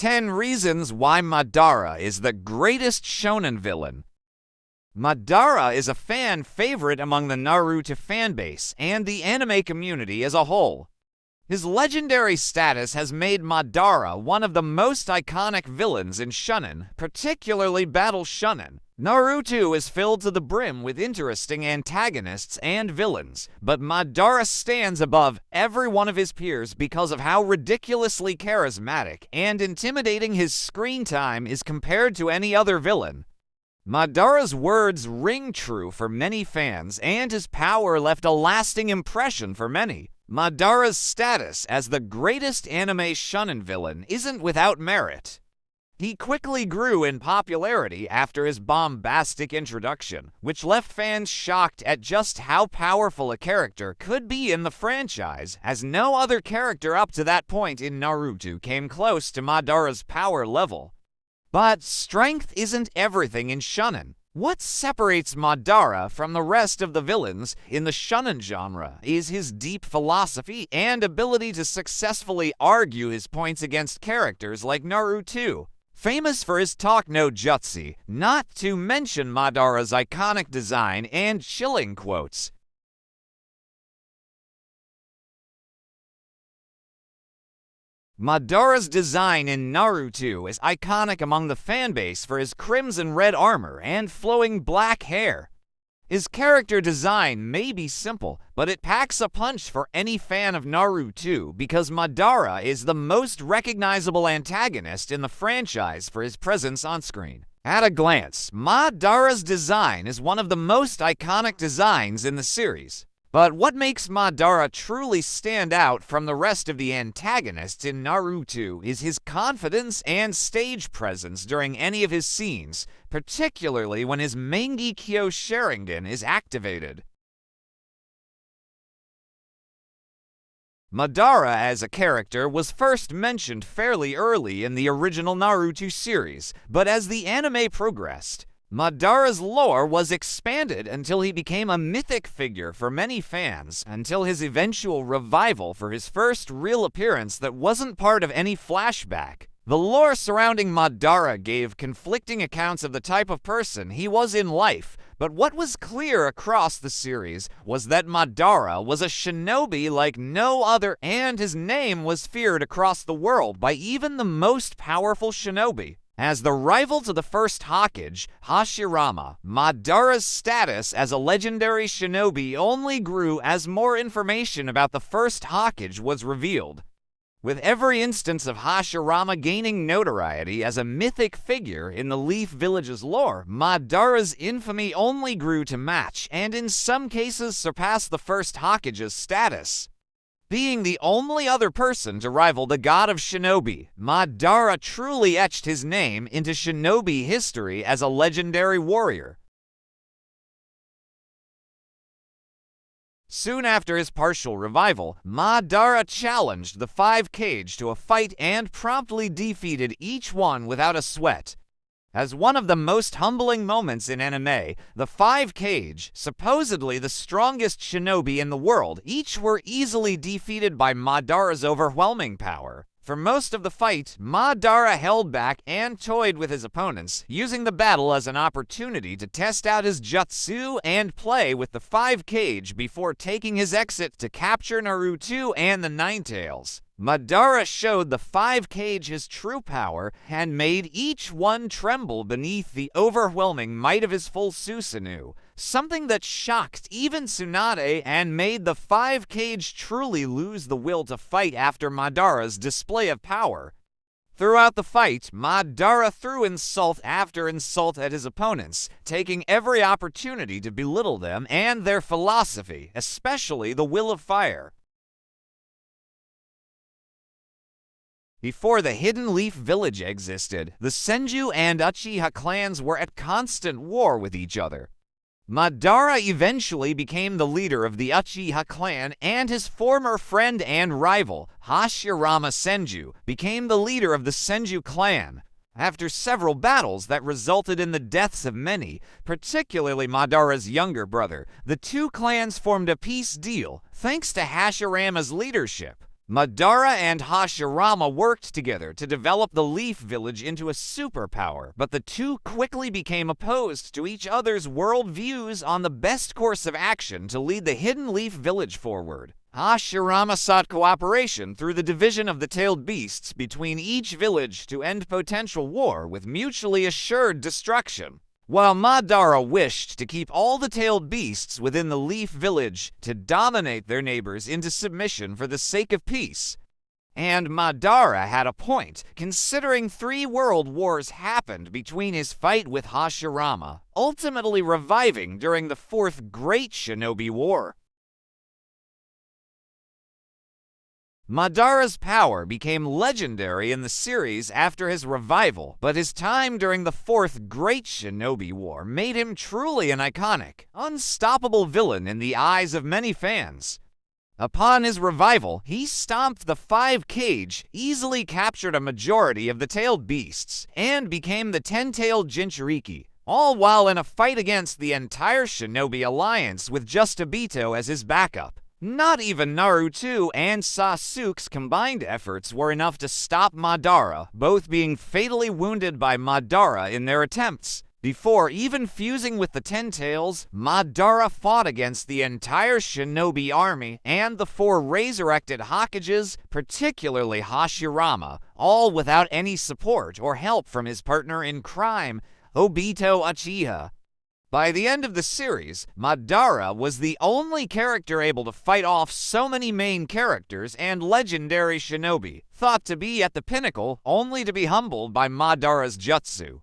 10 Reasons Why Madara is the Greatest Shonen Villain. Madara is a fan favorite among the Naruto fanbase and the anime community as a whole. His legendary status has made Madara one of the most iconic villains in shonen, particularly battle shonen. Naruto is filled to the brim with interesting antagonists and villains, but Madara stands above every one of his peers because of how ridiculously charismatic and intimidating his screen time is compared to any other villain. Madara's words ring true for many fans, and his power left a lasting impression for many. Madara's status as the greatest anime shonen villain isn't without merit. He quickly grew in popularity after his bombastic introduction, which left fans shocked at just how powerful a character could be in the franchise, as no other character up to that point in Naruto came close to Madara's power level. But strength isn't everything in shonen. What separates Madara from the rest of the villains in the shonen genre is his deep philosophy and ability to successfully argue his points against characters like Naruto. Famous for his talk no jutsu, not to mention Madara's iconic design and chilling quotes. Madara's design in Naruto is iconic among the fanbase for his crimson red armor and flowing black hair. His character design may be simple, but it packs a punch for any fan of Naruto because Madara is the most recognizable antagonist in the franchise for his presence on screen. At a glance, Madara's design is one of the most iconic designs in the series. But what makes Madara truly stand out from the rest of the antagonists in Naruto is his confidence and stage presence during any of his scenes, particularly when his Mangekyo Sharingan is activated. Madara as a character was first mentioned fairly early in the original Naruto series, but as the anime progressed, Madara's lore was expanded until he became a mythic figure for many fans, until his eventual revival for his first real appearance that wasn't part of any flashback. The lore surrounding Madara gave conflicting accounts of the type of person he was in life, but what was clear across the series was that Madara was a shinobi like no other, and his name was feared across the world by even the most powerful shinobi. As the rival to the first Hokage, Hashirama, Madara's status as a legendary shinobi only grew as more information about the first Hokage was revealed. With every instance of Hashirama gaining notoriety as a mythic figure in the Leaf Village's lore, Madara's infamy only grew to match and in some cases surpass the first Hokage's status. Being the only other person to rival the god of shinobi, Madara truly etched his name into shinobi history as a legendary warrior. Soon after his partial revival, Madara challenged the 5 Kage to a fight and promptly defeated each one without a sweat. As one of the most humbling moments in anime, the 5 Kage, supposedly the strongest shinobi in the world, each were easily defeated by Madara's overwhelming power. For most of the fight, Madara held back and toyed with his opponents, using the battle as an opportunity to test out his jutsu and play with the 5 Kage before taking his exit to capture Naruto and the Ninetales. Madara showed the 5 Kage his true power and made each one tremble beneath the overwhelming might of his full Susanoo, something that shocked even Tsunade and made the 5 Kage truly lose the will to fight after Madara's display of power. Throughout the fight, Madara threw insult after insult at his opponents, taking every opportunity to belittle them and their philosophy, especially the Will of Fire. Before the Hidden Leaf Village existed, the Senju and Uchiha clans were at constant war with each other. Madara eventually became the leader of the Uchiha clan, and his former friend and rival, Hashirama Senju, became the leader of the Senju clan. After several battles that resulted in the deaths of many, particularly Madara's younger brother, the two clans formed a peace deal, thanks to Hashirama's leadership. Madara and Hashirama worked together to develop the Leaf Village into a superpower, but the two quickly became opposed to each other's worldviews on the best course of action to lead the Hidden Leaf Village forward. Hashirama sought cooperation through the division of the tailed beasts between each village to end potential war with mutually assured destruction, while Madara wished to keep all the tailed beasts within the Leaf Village to dominate their neighbors into submission for the sake of peace. And Madara had a point, considering 3 world wars happened between his fight with Hashirama, ultimately reviving during the 4th Great Shinobi War. Madara's power became legendary in the series after his revival, but his time during the 4th Great Shinobi War made him truly an iconic, unstoppable villain in the eyes of many fans. Upon his revival, he stomped the 5 cage, easily captured a majority of the tailed beasts, and became the 10-tailed Jinchuriki, all while in a fight against the entire Shinobi Alliance with just Obito as his backup. Not even Naruto and Sasuke's combined efforts were enough to stop Madara, both being fatally wounded by Madara in their attempts. Before even fusing with the Ten Tails, Madara fought against the entire Shinobi army and the 4 resurrected Hokages, particularly Hashirama, all without any support or help from his partner in crime, Obito Uchiha. By the end of the series, Madara was the only character able to fight off so many main characters and legendary shinobi, thought to be at the pinnacle, only to be humbled by Madara's jutsu.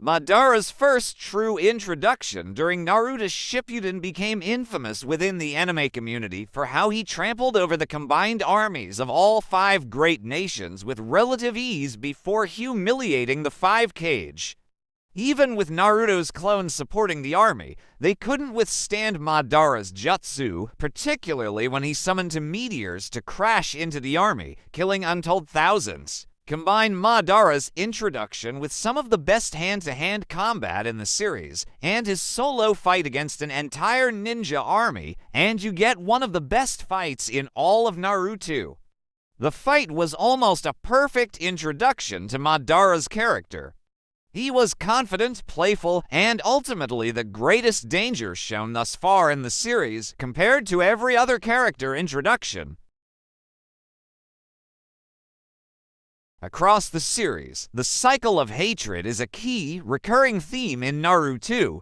Madara's first true introduction during Naruto's Shippuden became infamous within the anime community for how he trampled over the combined armies of all 5 great nations with relative ease before humiliating the 5 cage. Even with Naruto's clones supporting the army, they couldn't withstand Madara's jutsu, particularly when he summoned meteors to crash into the army, killing untold thousands. Combine Madara's introduction with some of the best hand-to-hand combat in the series, and his solo fight against an entire ninja army, and you get one of the best fights in all of Naruto. The fight was almost a perfect introduction to Madara's character. He was confident, playful, and ultimately the greatest danger shown thus far in the series compared to every other character introduction. Across the series, the cycle of hatred is a key, recurring theme in Naruto.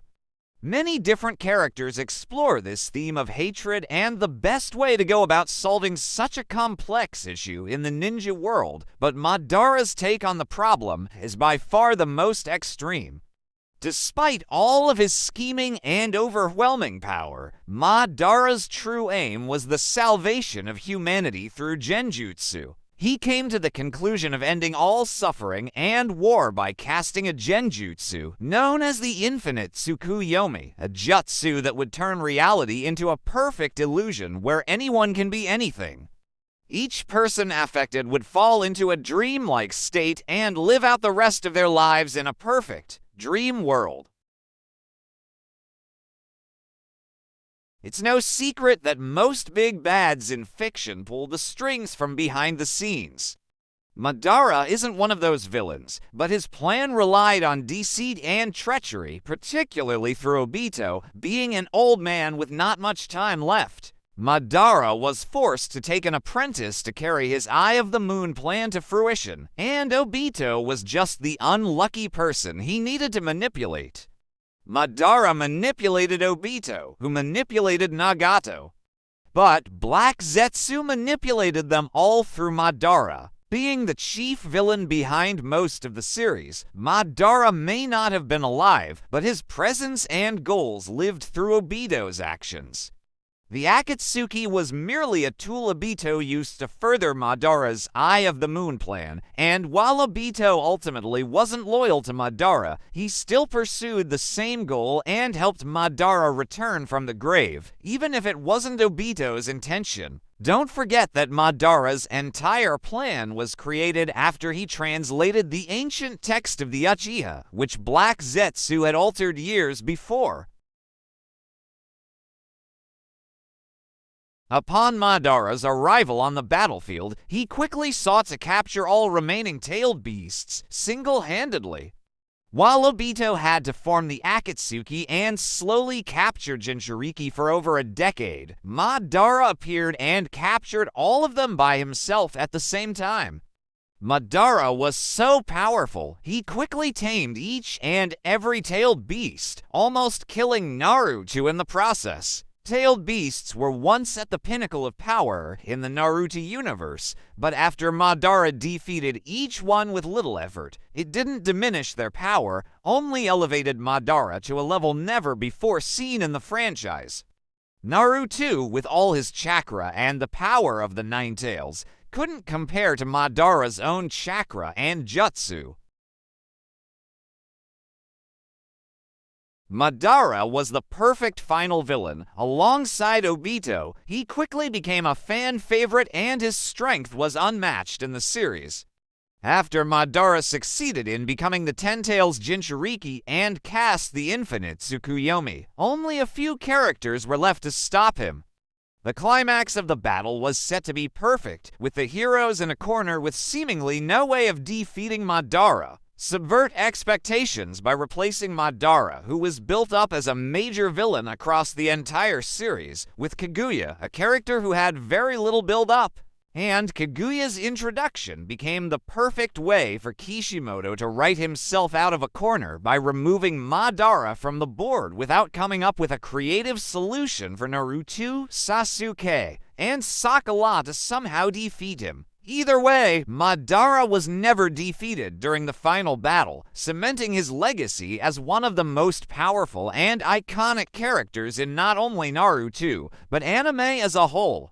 Many different characters explore this theme of hatred and the best way to go about solving such a complex issue in the ninja world, but Madara's take on the problem is by far the most extreme. Despite all of his scheming and overwhelming power, Madara's true aim was the salvation of humanity through genjutsu. He came to the conclusion of ending all suffering and war by casting a genjutsu known as the Infinite Tsukuyomi, a jutsu that would turn reality into a perfect illusion where anyone can be anything. Each person affected would fall into a dreamlike state and live out the rest of their lives in a perfect dream world. It's no secret that most big bads in fiction pull the strings from behind the scenes. Madara isn't one of those villains, but his plan relied on deceit and treachery, particularly through Obito being an old man with not much time left. Madara was forced to take an apprentice to carry his Eye of the Moon plan to fruition, and Obito was just the unlucky person he needed to manipulate. Madara manipulated Obito, who manipulated Nagato. But Black Zetsu manipulated them all through Madara. Being the chief villain behind most of the series, Madara may not have been alive, but his presence and goals lived through Obito's actions. The Akatsuki was merely a tool Obito used to further Madara's Eye of the Moon plan, and while Obito ultimately wasn't loyal to Madara, he still pursued the same goal and helped Madara return from the grave, even if it wasn't Obito's intention. Don't forget that Madara's entire plan was created after he translated the ancient text of the Uchiha, which Black Zetsu had altered years before. Upon Madara's arrival on the battlefield, he quickly sought to capture all remaining tailed beasts single-handedly. While Obito had to form the Akatsuki and slowly capture Jinchuriki for over a decade, Madara appeared and captured all of them by himself at the same time. Madara was so powerful, he quickly tamed each and every tailed beast, almost killing Naruto in the process. Tailed beasts were once at the pinnacle of power in the Naruto universe, but after Madara defeated each one with little effort, it didn't diminish their power, only elevated Madara to a level never before seen in the franchise. Naruto, with all his chakra and the power of the Nine Tails, couldn't compare to Madara's own chakra and jutsu. Madara was the perfect final villain. Alongside Obito, he quickly became a fan favorite and his strength was unmatched in the series. After Madara succeeded in becoming the Ten Tails Jinchuriki and cast the infinite Tsukuyomi, only a few characters were left to stop him. The climax of the battle was set to be perfect, with the heroes in a corner with seemingly no way of defeating Madara. Subvert expectations by replacing Madara, who was built up as a major villain across the entire series, with Kaguya, a character who had very little build-up. And Kaguya's introduction became the perfect way for Kishimoto to write himself out of a corner by removing Madara from the board without coming up with a creative solution for Naruto, Sasuke, and Sakura to somehow defeat him. Either way, Madara was never defeated during the final battle, cementing his legacy as one of the most powerful and iconic characters in not only Naruto, but anime as a whole.